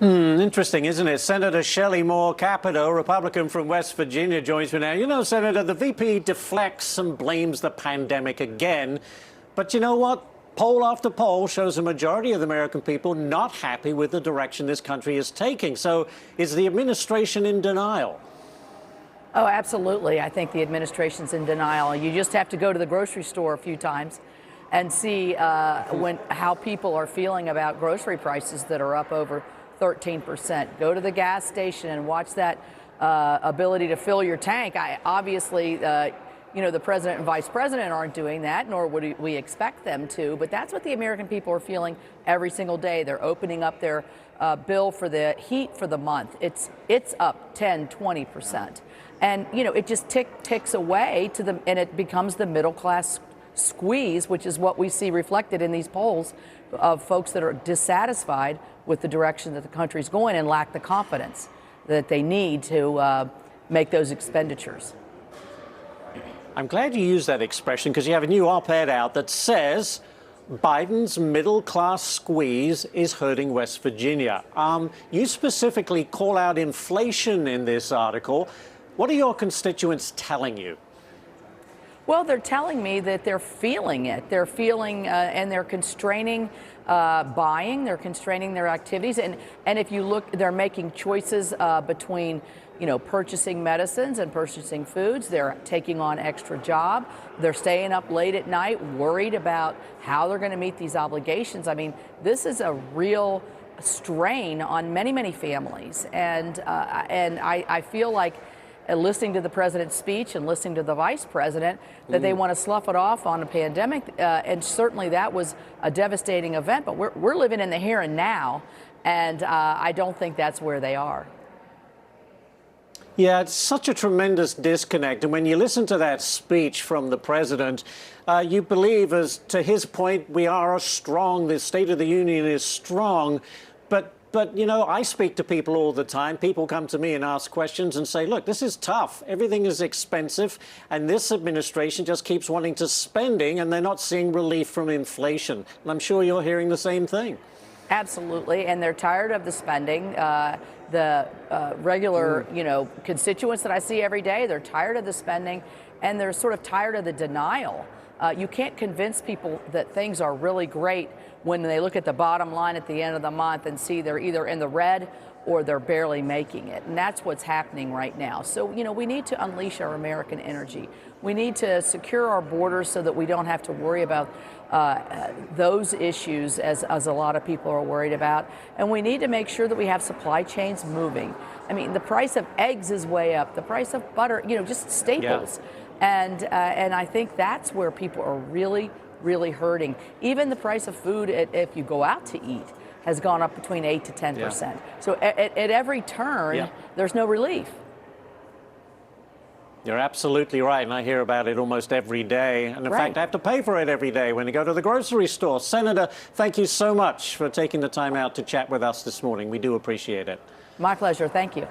Interesting, isn't it? Senator Shelley Moore Capito, Republican from West Virginia, joins me now. You know, Senator, the VP deflects and blames the pandemic again. But you know what? Poll after poll shows a majority of the American people not happy with the direction this country is taking. So is the administration in denial? Oh, absolutely. I think the administration's in denial. You just have to go to the grocery store a few times and see how people are feeling about grocery prices that are up over 13%. Go to the gas station and watch that ability to fill your tank. Obviously, the president and vice president aren't doing that, nor would we expect them to. But that's what the American people are feeling every single day. They're opening up their bill for the heat for the month. It's up 10, 20%. And, it just ticks away and it becomes the middle class squeeze, which is what we see reflected in these polls of folks that are dissatisfied with the direction that the country's going and lack the confidence that they need to make those expenditures. I'm glad you used that expression because you have a new op-ed out that says Biden's middle-class squeeze is hurting West Virginia. You specifically call out inflation in this article. What are your constituents telling you? Well, they're telling me that they're feeling it. They're feeling and they're constraining buying. They're constraining their activities. And if you look, they're making choices between, purchasing medicines and purchasing foods. They're taking on extra job. They're staying up late at night, worried about how they're going to meet these obligations. I mean, this is a real strain on many, many families. And I feel like listening to the president's speech and listening to the vice president, that they want to slough it off on a pandemic. And certainly that was a devastating event. But we're living in the here and now. And I don't think that's where they are. Yeah, it's such a tremendous disconnect. And when you listen to that speech from the president, you believe, as to his point, we are strong, the State of the Union is strong. But I speak to people all the time. People come to me and ask questions and say, look, this is tough. Everything is expensive. And this administration just keeps wanting to spending and they're not seeing relief from inflation. And I'm sure you're hearing the same thing. Absolutely. And they're tired of the spending. The regular, constituents that I see every day, they're tired of the spending and they're sort of tired of the denial. You can't convince people that things are really great when they look at the bottom line at the end of the month and see they're either in the red or they're barely making it. And that's what's happening right now. So, we need to unleash our American energy. We need to secure our borders so that we don't have to worry about those issues as a lot of people are worried about. And we need to make sure that we have supply chains moving. I mean, the price of eggs is way up, the price of butter, just staples. Yeah. And I think that's where people are really, really hurting. Even the price of food, if you go out to eat, has gone up between 8 to 10%. Yeah. So at every turn, there's no relief. You're absolutely right, and I hear about it almost every day. And in fact, I have to pay for it every day when I go to the grocery store. Senator, thank you so much for taking the time out to chat with us this morning. We do appreciate it. My pleasure. Thank you.